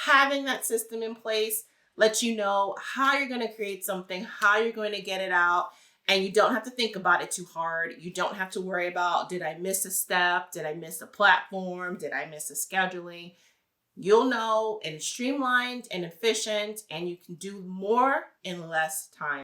Having that system in place lets you know how you're going to create something, how you're going to get it out, and you don't have to think about it too hard. You don't have to worry about, did I miss a step? Did I miss a platform? Did I miss a scheduling? You'll know, and it's streamlined and efficient, and you can do more in less time.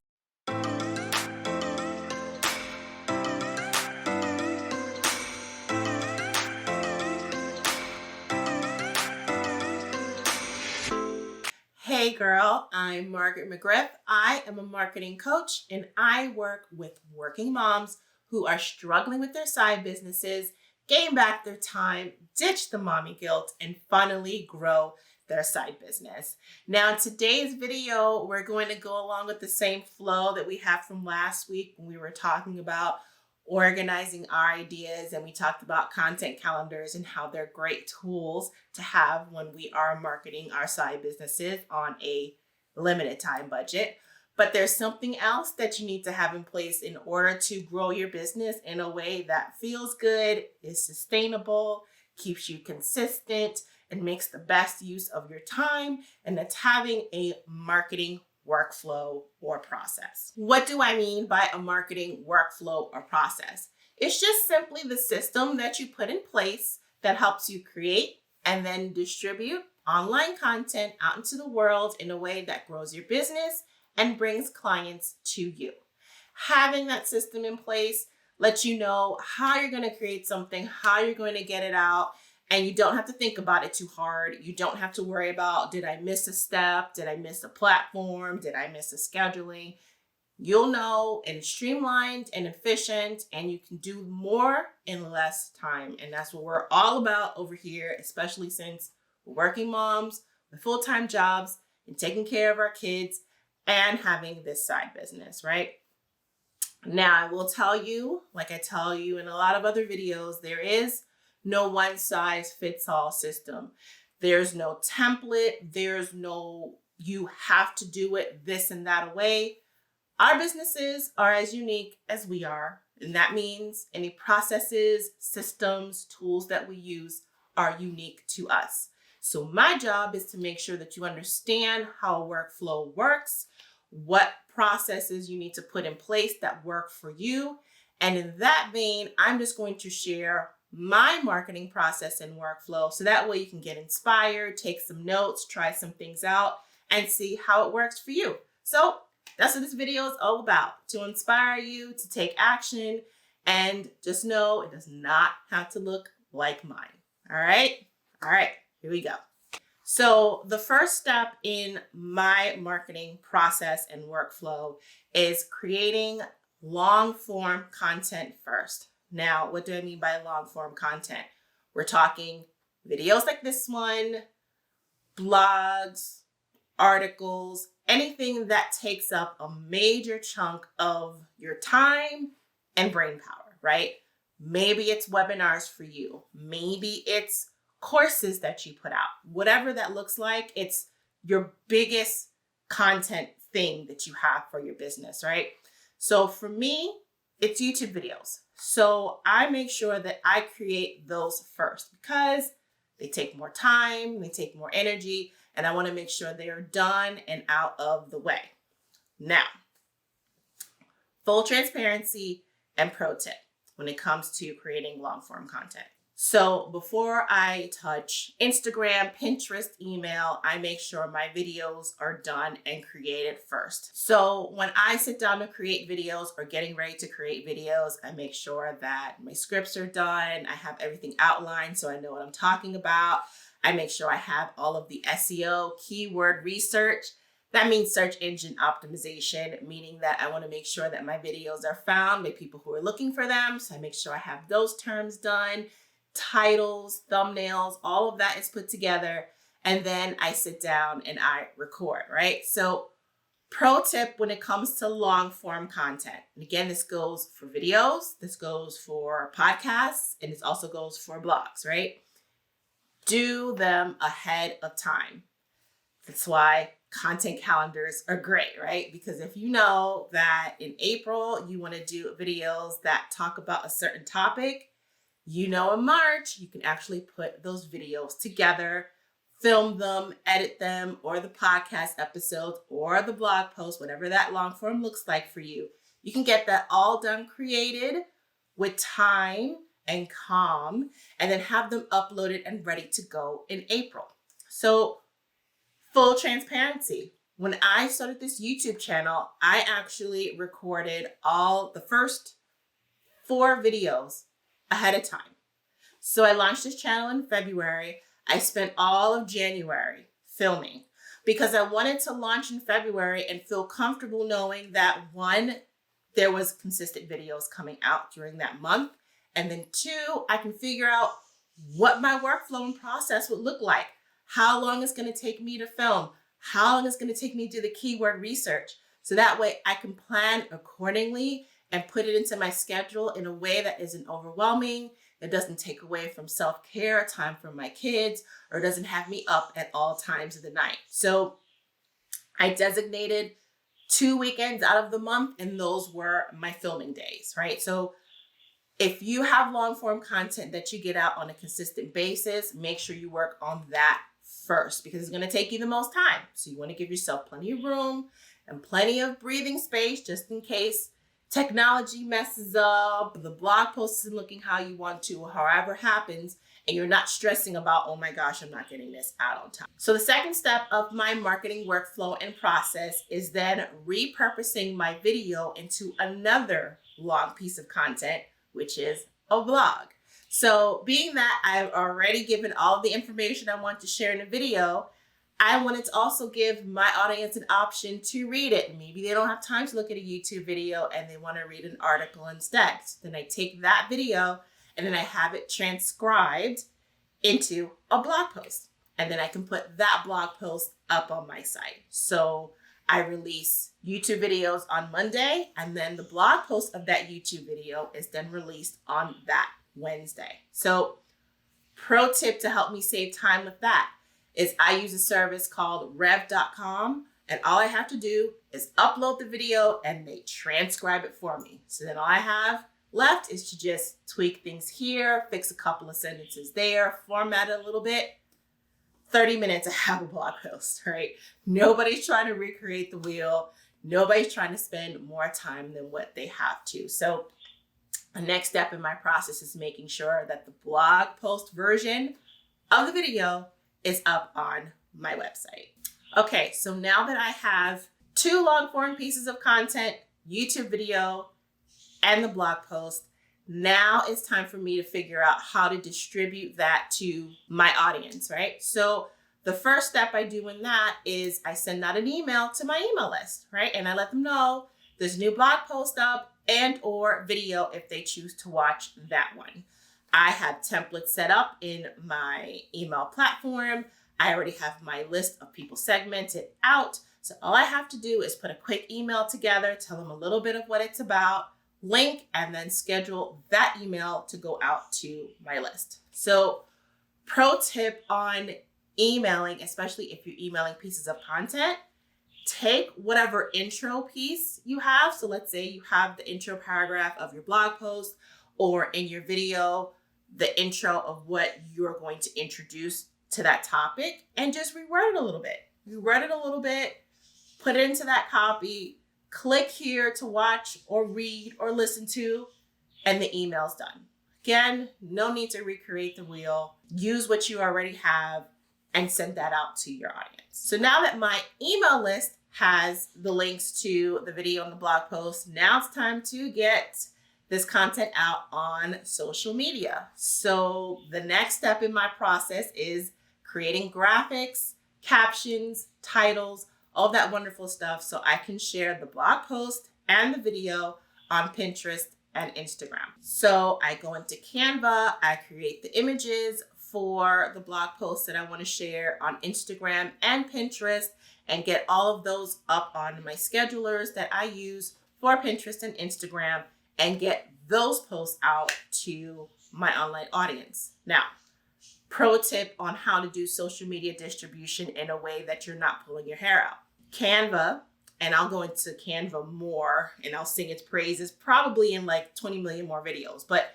Hey girl, I'm Margaret McGriff. I am a marketing coach and I work with working moms who are struggling with their side businesses, gain back their time, ditch the mommy guilt, and finally grow their side business. Now, in today's video, we're going to go along with the same flow that we have from last week when we were talking about organizing our ideas, and we talked about content calendars and how they're great tools to have when we are marketing our side businesses on a limited time budget. But there's something else that you need to have in place in order to grow your business in a way that feels good, is sustainable, keeps you consistent, and makes the best use of your time, and that's having a marketing workflow or process. What do I mean by a marketing workflow or process? It's just simply the system that you put in place that helps you create and then distribute online content out into the world in a way that grows your business and brings clients to you. Having that system in place lets you know how you're going to create something, how you're going to get it out, and you don't have to think about it too hard. You don't have to worry about, did I miss a step? Did I miss a platform? Did I miss a scheduling? You'll know, and it's streamlined and efficient, and you can do more in less time. And that's what we're all about over here, especially since we're working moms with full-time jobs and taking care of our kids and having this side business, right? Now, I will tell you, like I tell you in a lot of other videos, there is no one size fits all system. There's no template. There's no, you have to do it this and that way. Our businesses are as unique as we are. And that means any processes, systems, tools that we use are unique to us. So my job is to make sure that you understand how a workflow works, what processes you need to put in place that work for you. And in that vein, I'm just going to share my marketing process and workflow so that way you can get inspired, take some notes, try some things out, and see how it works for you. So that's what this video is all about, to inspire you to take action, and just know it does not have to look like mine. All right, here we go. So the first step in my marketing process and workflow is creating long form content first. Now, what do I mean by long form content? We're talking videos like this one, blogs, articles, anything that takes up a major chunk of your time and brain power, right? Maybe it's webinars for you. Maybe it's courses that you put out. Whatever that looks like, it's your biggest content thing that you have for your business, right? So for me, it's YouTube videos. So I make sure that I create those first because they take more time, they take more energy, and I want to make sure they are done and out of the way. Now, full transparency and pro tip when it comes to creating long form content. So before I touch Instagram, Pinterest, email, I make sure my videos are done and created first. So when I sit down to create videos or getting ready to create videos, I make sure that my scripts are done. I have everything outlined so I know what I'm talking about. I make sure I have all of the SEO, keyword research. That means search engine optimization, meaning that I want to make sure that my videos are found by people who are looking for them. So I make sure I have those terms done. Titles, thumbnails, all of that is put together, and then I sit down and I record, right? So pro tip when it comes to long form content, and again, this goes for videos, this goes for podcasts, and this also goes for blogs, right? Do them ahead of time. That's why content calendars are great, right? Because if you know that in April, you want to do videos that talk about a certain topic, you know, in March, you can actually put those videos together film them, edit them, or the podcast episodes, or the blog post, whatever that long form looks like for you. You can get that all done, created with time and calm, and then have them uploaded and ready to go in April. So, full transparency. When I started this YouTube channel, I actually recorded all the first 4 videos ahead of time. So I launched this channel in February. I spent all of January filming because I wanted to launch in February and feel comfortable knowing that 1, there was consistent videos coming out during that month. And then 2, I can figure out what my workflow and process would look like, how long it's going to take me to film, how long it's going to take me to do the keyword research. So that way I can plan accordingly and put it into my schedule in a way that isn't overwhelming. It doesn't take away from self-care, time for my kids, or doesn't have me up at all times of the night. So I designated 2 weekends out of the month, and those were my filming days, right? So if you have long form content that you get out on a consistent basis, make sure you work on that first because it's going to take you the most time. So you want to give yourself plenty of room and plenty of breathing space just in case technology messes up, the blog post isn't looking how you want to, or however happens, and you're not stressing about, oh my gosh, I'm not getting this out on time. So the second step of my marketing workflow and process is then repurposing my video into another long piece of content, which is a blog. So being that I've already given all the information I want to share in a video, I wanted to also give my audience an option to read it. Maybe they don't have time to look at a YouTube video and they want to read an article instead. So then I take that video and then I have it transcribed into a blog post. And then I can put that blog post up on my site. So I release YouTube videos on Monday, and then the blog post of that YouTube video is then released on that Wednesday. So pro tip to help me save time with that is I use a service called rev.com, and all I have to do is upload the video and they transcribe it for me. So then all I have left is to just tweak things here, fix a couple of sentences there, format it a little bit. 30 minutes to have a blog post, right? Nobody's trying to recreate the wheel. Nobody's trying to spend more time than what they have to. So the next step in my process is making sure that the blog post version of the video is up on my website. Okay, so now that I have 2 long form pieces of content, YouTube video, and the blog post, now it's time for me to figure out how to distribute that to my audience, right? So the first step I do in that is I send out an email to my email list, right? And I let them know there's a new blog post up and or video if they choose to watch that one. I have templates set up in my email platform. I already have my list of people segmented out. So all I have to do is put a quick email together, tell them a little bit of what it's about, link, and then schedule that email to go out to my list. So pro tip on emailing, especially if you're emailing pieces of content, take whatever intro piece you have. So let's say you have the intro paragraph of your blog post, or in your video, the intro of what you're going to introduce to that topic, and just reword it a little bit. Reword it a little bit, put it into that copy, click here to watch or read or listen to, and the email's done. Again, no need to recreate the wheel. Use what you already have and send that out to your audience. So now that my email list has the links to the video and the blog post, now it's time to get this content out on social media. So the next step in my process is creating graphics, captions, titles, all that wonderful stuff so I can share the blog post and the video on Pinterest and Instagram. So I go into Canva, I create the images for the blog posts that I want to share on Instagram and Pinterest, and get all of those up on my schedulers that I use for Pinterest and Instagram, and get those posts out to my online audience. Now, pro tip on how to do social media distribution in a way that you're not pulling your hair out. Canva, and I'll go into Canva more and I'll sing its praises probably in like 20 million more videos, but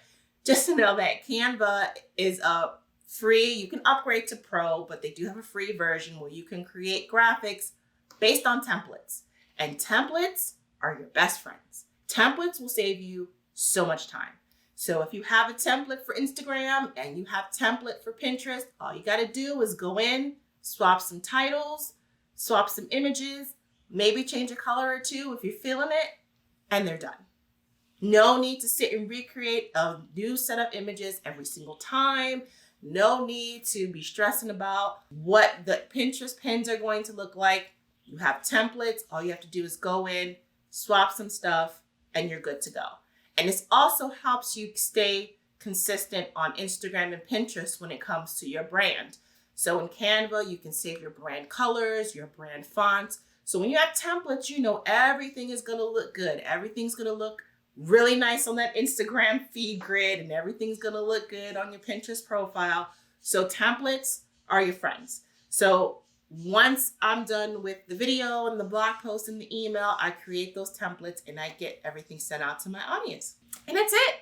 just to know that Canva is a free. You can upgrade to Pro, but they do have a free version where you can create graphics based on templates. And templates are your best friends. Templates will save you so much time. So if you have a template for Instagram and you have template for Pinterest, all you got to do is go in, swap some titles, swap some images, maybe change a color or two if you're feeling it, and they're done. No need to sit and recreate a new set of images every single time. No need to be stressing about what the Pinterest pins are going to look like. You have templates. All you have to do is go in, swap some stuff, and you're good to go. And this also helps you stay consistent on Instagram and Pinterest when it comes to your brand. So in Canva, you can save your brand colors, your brand fonts. So when you have templates, you know everything is going to look good. Everything's going to look really nice on that Instagram feed grid, and everything's going to look good on your Pinterest profile. So templates are your friends. So once I'm done with the video and the blog post and the email, I create those templates and I get everything sent out to my audience. And that's it.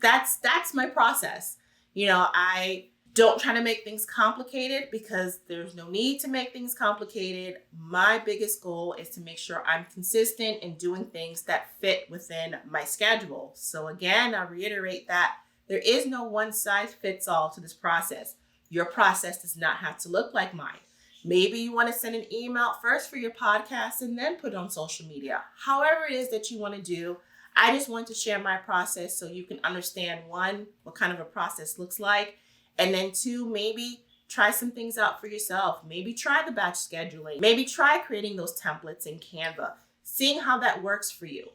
That's my process. I don't try to make things complicated because there's no need to make things complicated. My biggest goal is to make sure I'm consistent in doing things that fit within my schedule. So again, I reiterate that there is no one size fits all to this process. Your process does not have to look like mine. Maybe you want to send an email first for your podcast and then put it on social media. However it is that you want to do, I just want to share my process so you can understand, one, what kind of a process looks like, and then two, maybe try some things out for yourself. Maybe try the batch scheduling. Maybe try creating those templates in Canva, seeing how that works for you.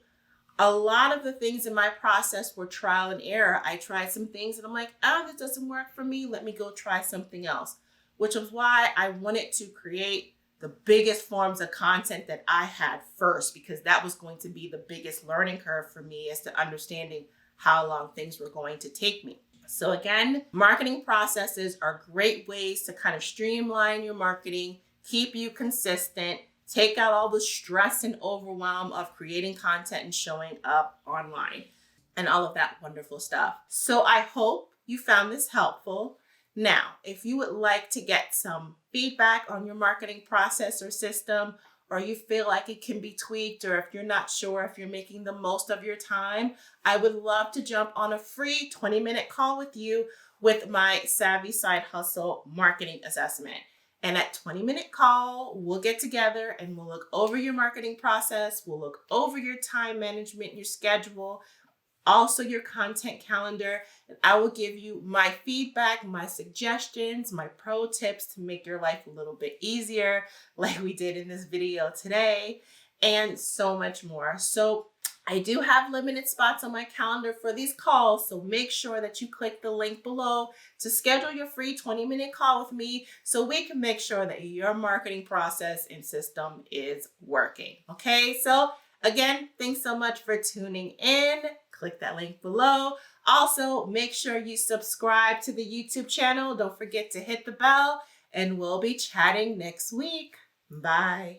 A lot of the things in my process were trial and error. I tried some things and I'm like, this doesn't work for me. Let me go try something else. Which is why I wanted to create the biggest forms of content that I had first, because that was going to be the biggest learning curve for me as to understanding how long things were going to take me. So again, marketing processes are great ways to kind of streamline your marketing, keep you consistent, take out all the stress and overwhelm of creating content and showing up online and all of that wonderful stuff. So I hope you found this helpful. Now, if you would like to get some feedback on your marketing process or system, or you feel like it can be tweaked, or if you're not sure if you're making the most of your time, I would love to jump on a free 20-minute call with you with my Savvy Side Hustle marketing assessment. And that 20-minute call, we'll get together and we'll look over your marketing process. We'll look over your time management, your schedule, also your content calendar, and I will give you my feedback, my suggestions, my pro tips to make your life a little bit easier, like we did in this video today, and so much more. So I do have limited spots on my calendar for these calls, so make sure that you click the link below to schedule your free 20-minute call with me so we can make sure that your marketing process and system is working. Okay, so again, thanks so much for tuning in. Click that link below. Also, make sure you subscribe to the YouTube channel. Don't forget to hit the bell, and we'll be chatting next week. Bye.